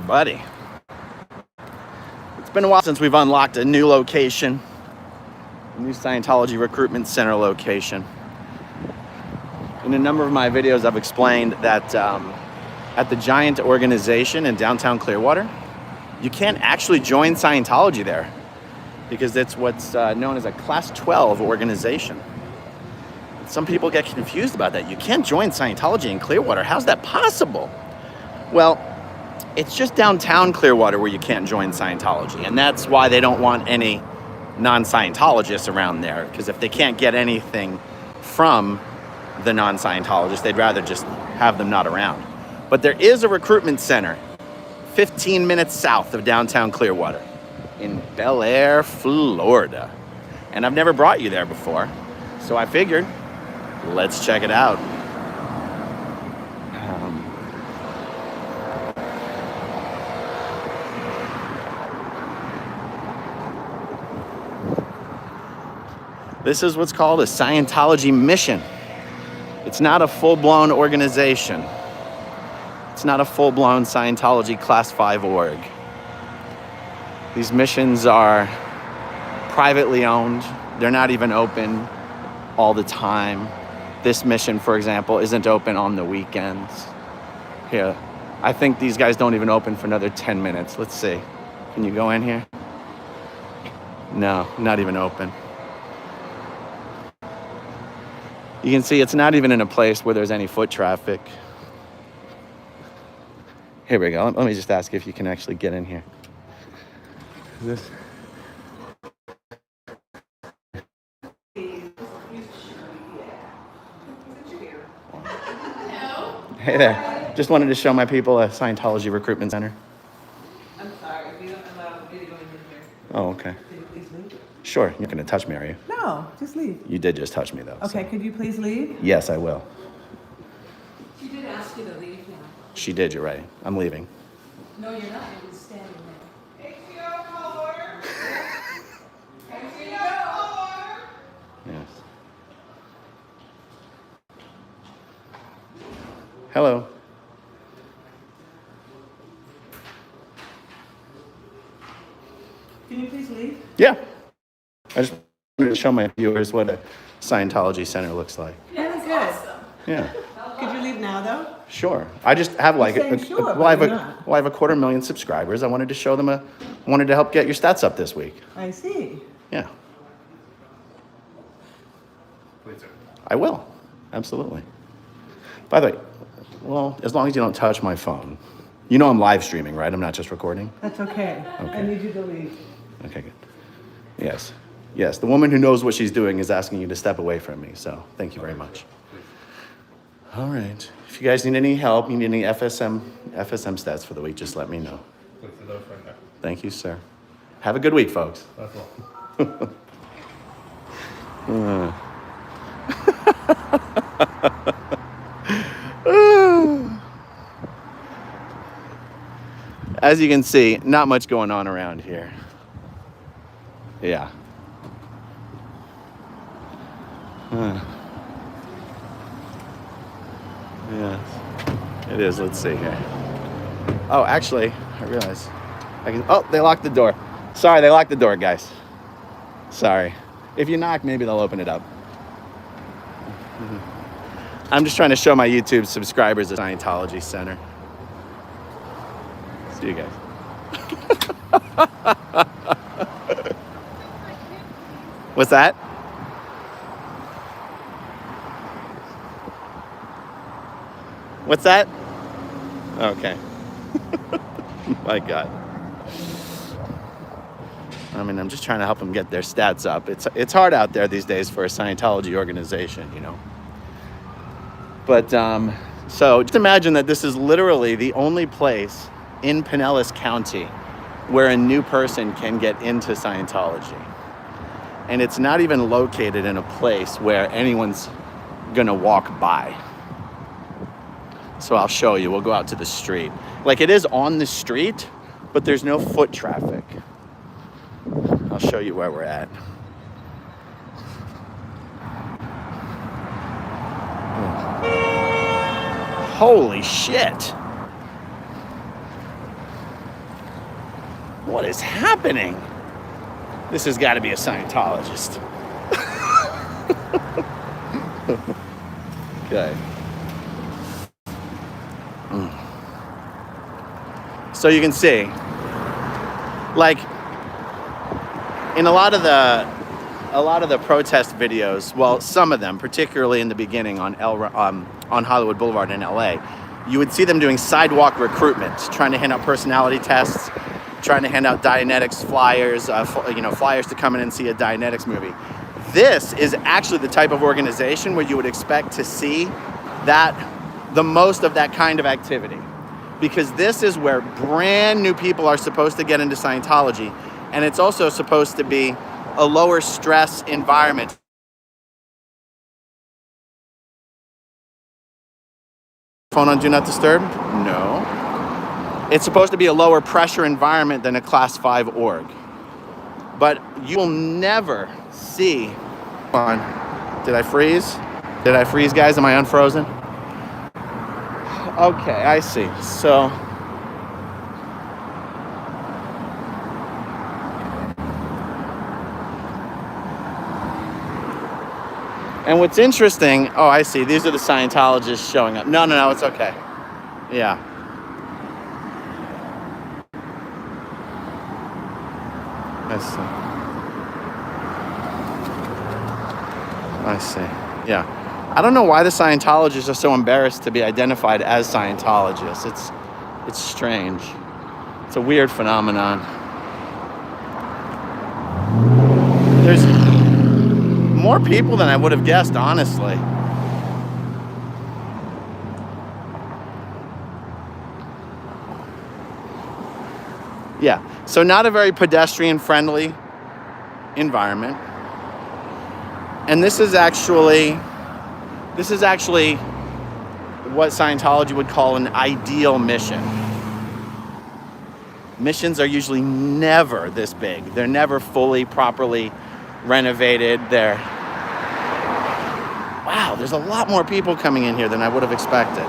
everybody. It's been a while since we've unlocked a new location, a new Scientology Recruitment Center location. In a number of my videos, I've explained that at the giant organization in downtown Clearwater, you can't actually join Scientology there because it's what's known as a Class 12 organization. Some people get confused about that. You can't join Scientology in Clearwater. How's that possible? Well, it's just downtown Clearwater where you can't join Scientology. And that's why they don't want any non-Scientologists around there. Because if they can't get anything from the non-Scientologists, they'd rather just have them not around. But there is a recruitment center 15 minutes south of downtown Clearwater in Bel Air, Florida. And I've never brought you there before. So I figured, let's check it out. This is what's called a Scientology mission. It's not a full-blown organization. It's not a full-blown Scientology Class 5 org. These missions are privately owned. They're not even open all the time. This mission, for example, isn't open on the weekends. Here, I think these guys don't even open for another 10 minutes. Let's see. Can you go in here? No, not even open. You can see it's not even in a place where there's any foot traffic. Here we go. Let me just ask if you can actually get in here. This. Hey there. Just wanted to show my people a Scientology Recruitment Center. I'm sorry, we don't allow me to go in here. Oh, okay. Could you please leave? Sure. You're not going to touch me, are you? No, just leave. You did just touch me, though. Okay, so. could you please leave? Yes, I will. She did ask you to leave now. She did, you're right. I'm leaving. No, you're not. You're just standing there. Yes. Hello. Can you please leave? Yeah. I just wanted to show my viewers what a Scientology center looks like. Yeah, that's good. Yeah. Could you leave now, though? Sure. I just have like You're saying sure, I have but you're not. I have 250,000 subscribers. I wanted to show them wanted to help get your stats up this week. I see. Yeah. Please, sir. I will. Absolutely. By the way, well, as long as you don't touch my phone. You know I'm live streaming, right? I'm not just recording? That's okay. Okay. I need you to leave. Okay, good. Yes. Yes, the woman who knows what she's doing is asking you to step away from me, so thank you very much. All right. If you guys need any help, you need any FSM stats for the week, just let me know. Please, the door's right there. Thank you, sir. Have a good week, folks. That's all. As you can see, not much going on around here. Yeah. Yes, it is. Let's see here. Oh, actually, I realize I can. Oh, they locked the door. Sorry, they locked the door, guys. Sorry. If you knock, maybe they'll open it up. I'm just trying to show my YouTube subscribers the Scientology Center. See you guys. What's that? What's that? Okay. My God. I mean, I'm just trying to help them get their stats up. It's hard out there these days for a Scientology organization, you know. But so just imagine that this is literally the only place in Pinellas County where a new person can get into Scientology. And it's not even located in a place where anyone's gonna walk by. So I'll show you. We'll go out to the street. Like, it is on the street, but there's no foot traffic. I'll show you where we're at. Holy shit. What is happening? This has got to be a Scientologist. Okay. So you can see, like, in a lot of the protest videos, well, some of them, particularly in the beginning on Hollywood Boulevard in LA, you would see them doing sidewalk recruitment, trying to hand out personality tests, trying to hand out Dianetics flyers, flyers to come in and see a Dianetics movie. This is actually the type of organization where you would expect to see the most of that kind of activity, because this is where brand new people are supposed to get into Scientology, and it's also supposed to be a lower stress environment. Phone on Do Not Disturb? No. It's supposed to be a lower pressure environment than a class 5 org. But you will never see... Hold on. Did I freeze? Did I freeze, guys? Am I unfrozen? Okay, I see. So... And what's interesting, oh, I see. These are the Scientologists showing up. No, it's okay. Yeah. I see. Yeah. I don't know why the Scientologists are so embarrassed to be identified as Scientologists. It's strange. It's a weird phenomenon. There's more people than I would have guessed, honestly. Yeah, so not a very pedestrian-friendly environment. And this is actually what Scientology would call an ideal mission. Missions are usually never this big. They're never fully, properly renovated. Wow, there's a lot more people coming in here than I would have expected.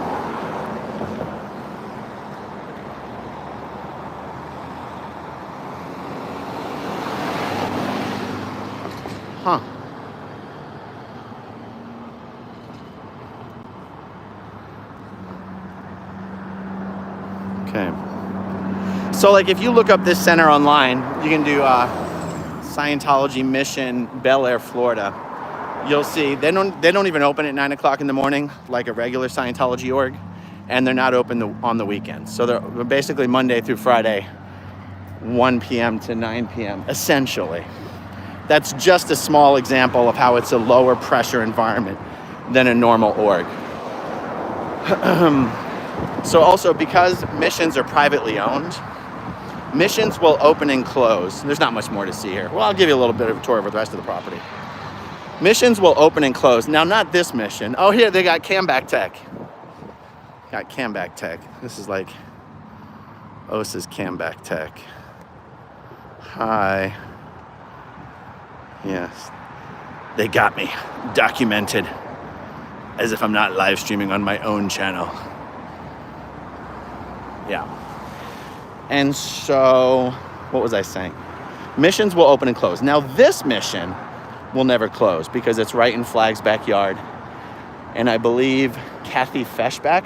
Huh. Okay. So, like, if you look up this center online, you can do Scientology Mission, Bel Air, Florida. You'll see they don't even open at 9 o'clock in the morning like a regular Scientology org, and they're not open on the weekends. So they're basically Monday through Friday, 1 p.m. to 9 p.m. essentially. That's just a small example of how it's a lower pressure environment than a normal org. So also, because missions are privately owned, missions will open and close. There's not much more to see here. Well, I'll give you a little bit of a tour of the rest of the property. Missions will open and close. Now, not this mission. Oh, here, they got Camback Tech. Got Camback Tech. This is like OSA's Camback Tech. Hi. Yes. They got me documented as if I'm not live streaming on my own channel. Yeah. And so, what was I saying? Missions will open and close. Now, this mission will never close because it's right in Flag's backyard. And I believe Kathy Feshbach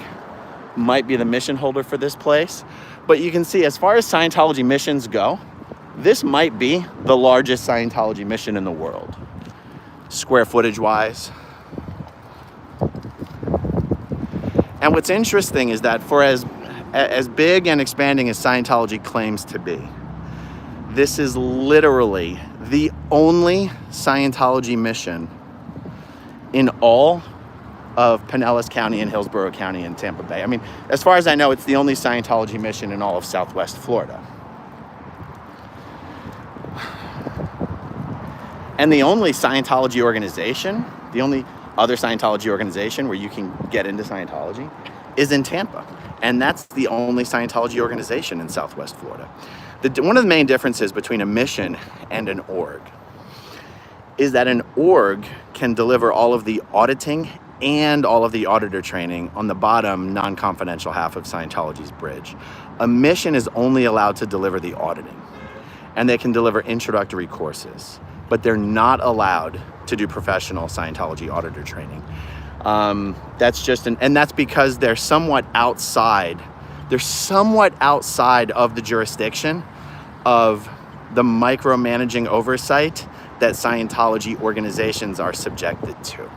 might be the mission holder for this place. But you can see, as far as Scientology missions go, this might be the largest Scientology mission in the world, square footage wise. And what's interesting is that for as big and expanding as Scientology claims to be, this is literally the only Scientology mission in all of Pinellas County and Hillsborough County and Tampa Bay. I mean, as far as I know, it's the only Scientology mission in all of Southwest Florida. And the only Scientology organization, the only other Scientology organization where you can get into Scientology is in Tampa. And that's the only Scientology organization in Southwest Florida. One of the main differences between a mission and an org is that an org can deliver all of the auditing and all of the auditor training on the bottom non-confidential half of Scientology's bridge. A mission is only allowed to deliver the auditing. and they can deliver introductory courses, but they're not allowed to do professional Scientology auditor training. That's just and that's because they're somewhat outside of the jurisdiction of the micromanaging oversight that Scientology organizations are subjected to.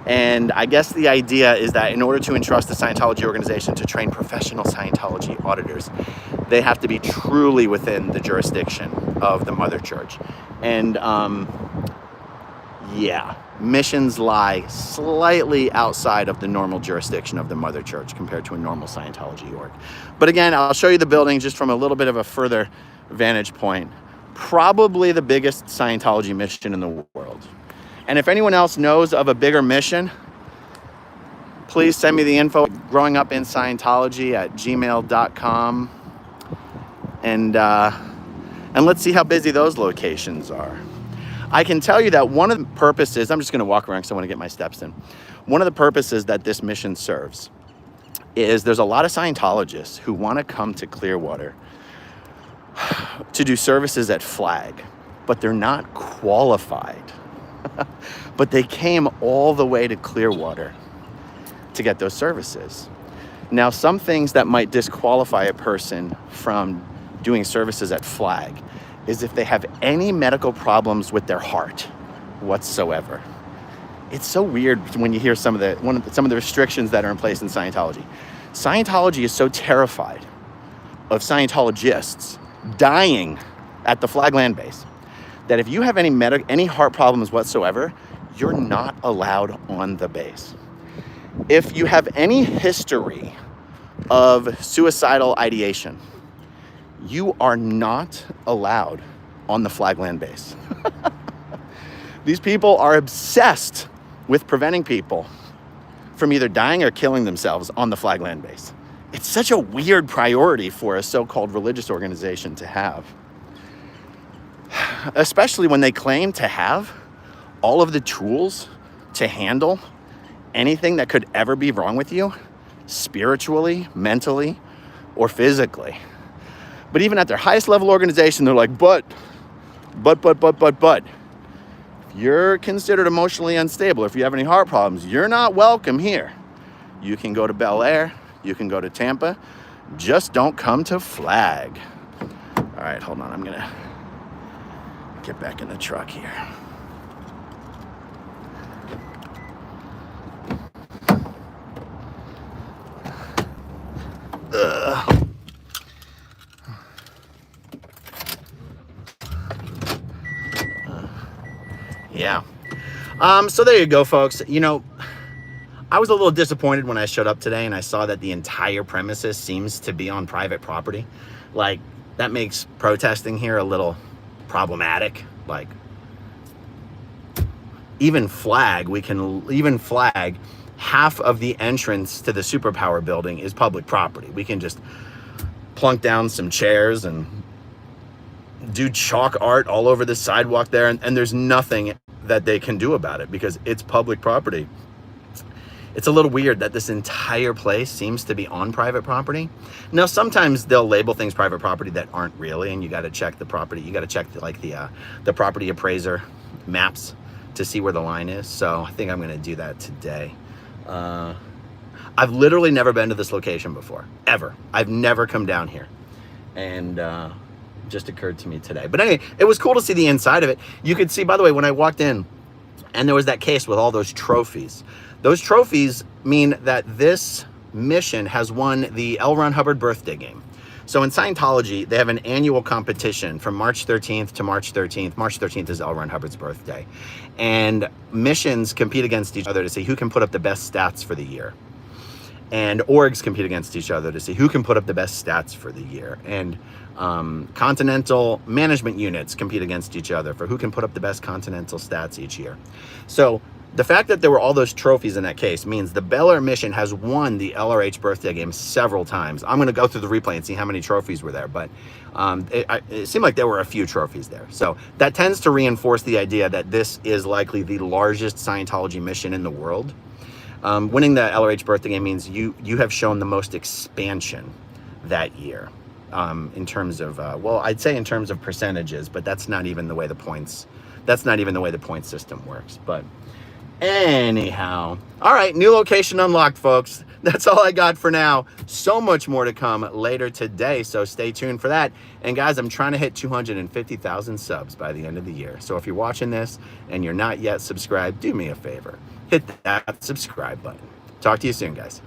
And I guess the idea is that in order to entrust the Scientology organization to train professional Scientology auditors, they have to be truly within the jurisdiction of the mother church. And yeah, missions lie slightly outside of the normal jurisdiction of the mother church compared to a normal Scientology org. But again, I'll show you the building just from a little bit of a further vantage point. Probably the biggest Scientology mission in the world. And if anyone else knows of a bigger mission, please send me the info. growingupin.Scientology@gmail.com. And let's see how busy those locations are. I can tell you that one of the purposes, I'm just going to walk around because I want to get my steps in. One of the purposes that this mission serves is there's a lot of Scientologists who want to come to Clearwater to do services at Flag, but they're not qualified. But they came all the way to Clearwater to get those services. Now, some things that might disqualify a person from doing services at Flag is if they have any medical problems with their heart whatsoever. It's so weird when you hear some of the restrictions that are in place in Scientology. Scientology is so terrified of Scientologists dying at the Flag land base that if you have any heart problems whatsoever, you're not allowed on the base. If you have any history of suicidal ideation, you are not allowed on the Flag land base. These people are obsessed with preventing people from either dying or killing themselves on the Flag land base. It's such a weird priority for a so-called religious organization to have. Especially when they claim to have all of the tools to handle anything that could ever be wrong with you, spiritually, mentally, or physically. But even at their highest level organization, they're like, but. If you're considered emotionally unstable, if you have any heart problems, you're not welcome here. You can go to Bel Air, you can go to Tampa, just don't come to Flag. All right, hold on, I'm gonna get back in the truck here. Yeah. So there you go, folks. You know, I was a little disappointed when I showed up today and I saw that the entire premises seems to be on private property. Like, that makes protesting here a little problematic. Like, even Flag, half of the entrance to the Superpower building is public property. We can just plunk down some chairs and do chalk art all over the sidewalk there, and there's nothing that they can do about it because it's public property. It's a little weird that this entire place seems to be on private property. Now, sometimes they'll label things private property that aren't really, and you got to check the property. You got to check the property appraiser maps to see where the line is. So I think I'm going to do that today. I've literally never been to this location before, ever. I've never come down here, and just occurred to me today. But anyway, it was cool to see the inside of it. You could see, by the way, when I walked in, and there was that case with all those trophies. Those trophies mean that this mission has won the L. Ron Hubbard birthday game. So in Scientology, they have an annual competition from March 13th to March 13th. March 13th is L. Ron Hubbard's birthday. And missions compete against each other to see who can put up the best stats for the year. And orgs compete against each other to see who can put up the best stats for the year. And continental management units compete against each other for who can put up the best continental stats each year. So the fact that there were all those trophies in that case means the Bel Air mission has won the LRH birthday game several times. I'm going to go through the replay and see how many trophies were there, but it seemed like there were a few trophies there. So that tends to reinforce the idea that this is likely the largest Scientology mission in the world. Winning the LRH birthday game means you have shown the most expansion that year. in terms of, well, I'd say in terms of percentages, but that's not even the way the points system works. But anyhow, all right, new location unlocked, folks. That's all I got for now. So much more to come later today, so stay tuned for that. And guys, I'm trying to hit 250,000 subs by the end of the year. So if you're watching this and you're not yet subscribed, do me a favor. Hit that subscribe button. Talk to you soon, guys.